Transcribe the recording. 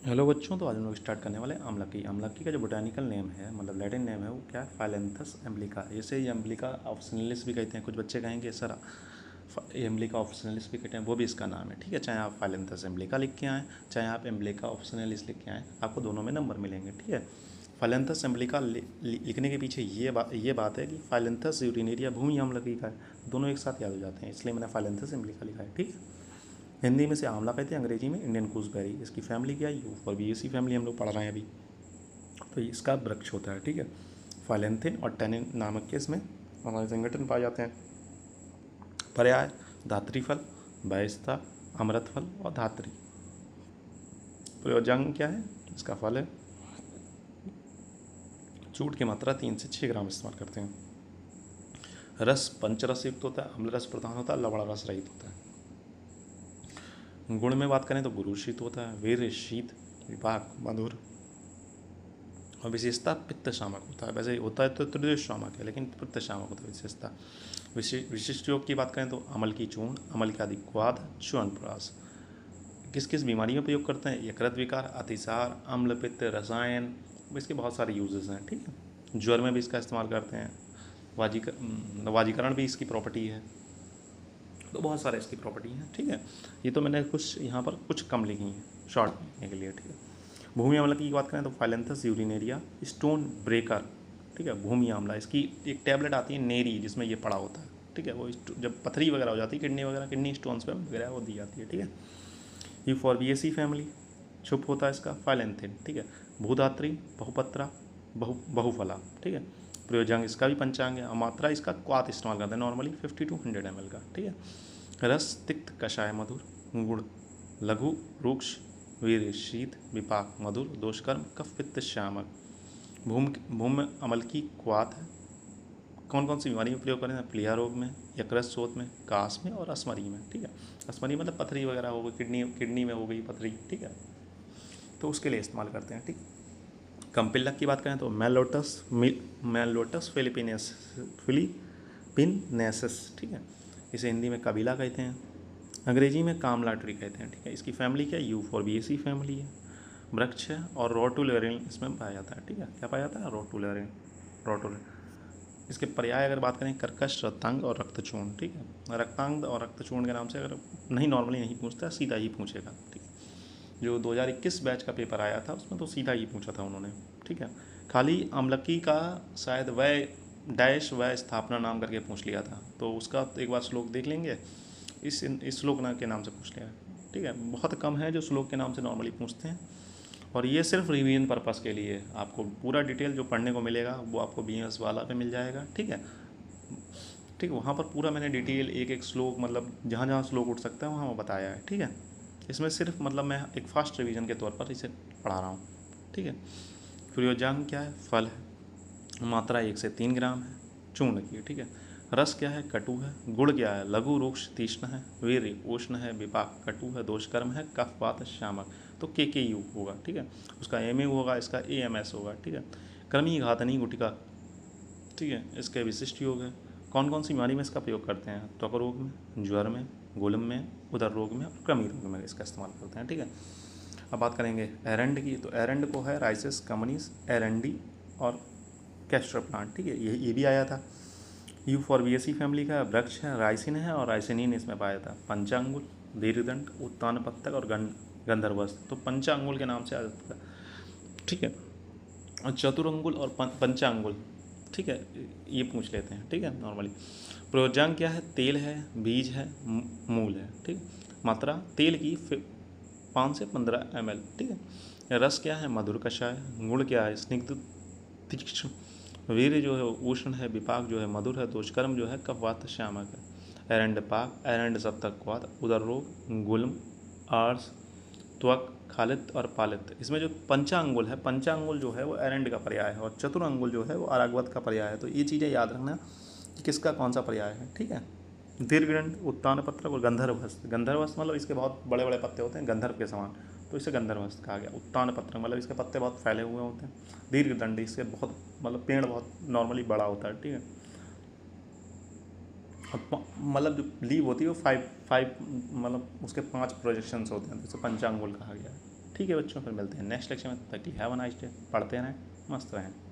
Hello बच्चों, तो आज हम लोग स्टार्ट करने वाले हैं आमलकी। आमलकी का जो बोटानिकल नेम है, मतलब लैटिन नेम है, वो क्या है? फाइलेंथस एम्ब्लिका। इसे एम्ब्लिका ऑप्शनलिस भी कहते हैं। कुछ बच्चे कहेंगे सर एम्ब्लिका ऑप्शनलिस भी कहते हैं, वो भी इसका नाम है। ठीक है, चाहे आप फाइलेंथस एम्ब्लिका लिख के आएँ, चाहे आप एम्ब्लिका ऑप्शनलिस लिख के आएँ, आपको दोनों में नंबर मिलेंगे। ठीक है, फाइलेंथस एम्ब्लिका लिखने के पीछे ये बात है कि फाइलेंथस यूरिनेरिया भूमि आमलकी का है। दोनों एक साथ याद हो जाते हैं, इसलिए मैंने फाइलेंथस एम्ब्लिका लिखा है। ठीक है, हिंदी में से आंवला कहते हैं, अंग्रेजी में इंडियन गूसबेरी। इसकी फैमिली क्या है? यूफोर्बिएसी फैमिली हम लोग पढ़ रहे हैं अभी। तो इसका वृक्ष होता है। ठीक है, फाइलेंथिन और टेनिन नामक के इसमें हमारे संगठन पाए जाते हैं। पर्याय: धात्री फल, वयस्ता, अमृत फल और धात्री। प्रयोजन क्या है? इसका फल है, चूट की मात्रा 3 से 6 ग्राम इस्तेमाल करते हैं। रस पंचरस युक्त होता है, अम्ल रस प्रधान होता है, लवण रस रहित होता है। गुण में बात करें तो गुरु शीत होता है, वीर शीत, विपाक मधुर और विशेषता पित्त शामक होता है। वैसे होता है तो त्रिदोष शामक है, लेकिन पित्त शामक होता है विशेषता। विशिष्ट योग की बात करें तो अमल की चूर्ण, अमल के आदि क्वाद, च्यवनप्राश। किस किस बीमारी में प्रयोग करते हैं? यकृत विकार, अतिसार, अम्ल पित्त, रसायन। इसके बहुत सारे यूजेस हैं। ठीक है, ज्वर में भी इसका इस्तेमाल करते हैं। वाजीकरण भी इसकी प्रॉपर्टी है। तो बहुत सारे इसकी प्रॉपर्टी हैं। ठीक है, ये तो मैंने कुछ यहाँ पर कुछ कम लिखी हैं शॉर्ट लिखने के लिए। ठीक है, भूमि आंवला की बात करें तो फाइलेंथस यूरिनेरिया स्टोन ब्रेकर। ठीक है, भूमि आंवला, इसकी एक टैबलेट आती है नेरी, जिसमें ये पड़ा होता है। ठीक है, वो जब पथरी वगैरह हो जाती है, किडनी वगैरह, किडनी स्टोन्स पर वगैरह, वो दी जाती है। ठीक है, यूफोर्बिएसी फैमिली छुप होता है इसका फाइलेंथिन। ठीक है, भूधात्री, बहुपत्रा, बहुफला। ठीक है, प्रयोजन इसका भी पंचांग है। मात्रा इसका क्वात इस्तेमाल करते हैं नॉर्मली 50 to 100 ml का। ठीक है, रस तिक्त, कषाय मधुर, गुण लघु रूक्ष, वीर शीत, विपाक मधुर, दोषकर्म कफ पित्त श्यामक। भूम अमल की क्वात है। कौन कौन सी बीमारी में प्रयोग करें? प्लीहा रोग में, यकृत शोथ में, कास में और असमरी में। ठीक है, असमरी मतलब पथरी वगैरह हो गई, किडनी में हो गई पथरी। ठीक है, तो उसके लिए इस्तेमाल करते हैं। ठीक, कम्पिल्लक की बात करें तो मेलोटस फिलिपिनेसिस। ठीक है, इसे हिंदी में कबीला कहते हैं, अंग्रेजी में कामला ट्री कहते हैं। ठीक है, इसकी फैमिली क्या है? यूफोर्बिएसी फैमिली है, वृक्ष है और रोटुलेरिन इसमें पाया जाता है। ठीक है, क्या पाया जाता है? रोटुलेरिन। इसके पर्याय अगर बात करें, कर्कश, रक्तांग और रक्तचूर्ण। ठीक है, रक्तांग और रक्तचूर्ण के नाम से अगर नॉर्मली नहीं पूछता, सीधा ही पूछेगा। ठीक है, जो 2021 बैच का पेपर आया था उसमें तो सीधा ही पूछा था उन्होंने। ठीक है, खाली अम्लकी का शायद वय डैश वय स्थापना नाम करके पूछ लिया था, तो उसका एक बार श्लोक देख लेंगे। इस श्लोक के नाम से पूछ लिया है। ठीक है, बहुत कम है जो श्लोक के नाम से नॉर्मली पूछते हैं, और ये सिर्फ रिवीजन पर्पज़ के लिए। आपको पूरा डिटेल जो पढ़ने को मिलेगा वो आपको BS वाला पे मिल जाएगा। ठीक है, ठीक है, वहाँ पर पूरा मैंने डिटेल एक एक श्लोक, मतलब जहाँ जहाँ श्लोक उठ सकता है वहाँ बताया है। ठीक है, इसमें सिर्फ मतलब मैं एक फास्ट रिवीजन के तौर पर इसे पढ़ा रहा हूँ। ठीक है, प्रयोजन क्या है? फल है, मात्रा 1 से 3 ग्राम है, चूर्ण की। ठीक है, रस क्या है? कटु है। गुण क्या है? लघु रूक्ष तीक्ष्ण है, वीर उष्ण है, विपाक कटु है, दोषकर्म है, कफ वात श्यामक। तो KKU होगा। ठीक है, उसका MA होगा, इसका AMS होगा। ठीक है, कर्मी घातनी गुटिका। ठीक है, इसके विशिष्ट योग है। कौन कौन सी बीमारी में इसका प्रयोग करते हैं? त्वक रोग में, ज्वर में, गोलम में, उदर रोग में और कृमि रोग में इसका इस्तेमाल करते हैं। ठीक है, अब बात करेंगे एरंड की, तो एरंड को है राइसिस कम्युनिस, एरंडी और कैस्टर प्लांट। ठीक है, ये भी आया था। यूफोर्बिएसी फैमिली का वृक्ष है, राइसिन है और राइसिनिन इसमें पाया था। पंचांगुल, दीर्घदंड, उत्तान पत्तक और गंधर्वस्थ। तो पंचांगुल के नाम से आ जाता है। ठीक है, और चतुरंगुल और पंचांगुल। ठीक है, ये पूछ लेते हैं। ठीक है, नॉर्मली प्रयोजन क्या है? तेल है, बीज है, मूल है। ठीक, मात्रा तेल की 5 से 15 ml। ठीक है, रस क्या है? मधुर कषाय। गुण क्या है? स्निग्ध तीक्ष्ण। वीर जो है उष्ण है, विपाक जो है मधुर है, दोषकर्म जो है कफवात श्यामक है। एरंड पाक, एरंड सप्तकवात, उदर रोग, गुल्म, आर्स, त्वक, खालित और पालित। इसमें जो पंचांगुल है, पंचांगुल जो है वो एरंड का पर्याय है, और चतुरंगुल जो है वो अरागवत का पर्याय है। तो ये चीज़ें याद रखना कि किसका कौन सा पर्याय है। ठीक है, दीर्घदंड, उत्तान पत्रक और गंधर्वस्थ। गंधर्वस्थ मतलब इसके बहुत बड़े बड़े पत्ते होते हैं, गंधर्व के समान, तो इसे गंधर्वस्थ कहा गया। उत्तान पत्रक मतलब इसके पत्ते बहुत फैले हुए होते हैं। दीर्घदंड, इसके बहुत मतलब पेड़ बहुत नॉर्मली बड़ा होता है। ठीक है, मतलब जो लीव होती है वो फाइव फाइव मतलब उसके 5 प्रोजेक्शंस होते हैं, तो इसे पंचांगुल कहा गया है। ठीक है बच्चों, फिर मिलते हैं नेक्स्ट लेक्चर में। तक हैव अ नाइस डे, पढ़ते रहें, मस्त रहें।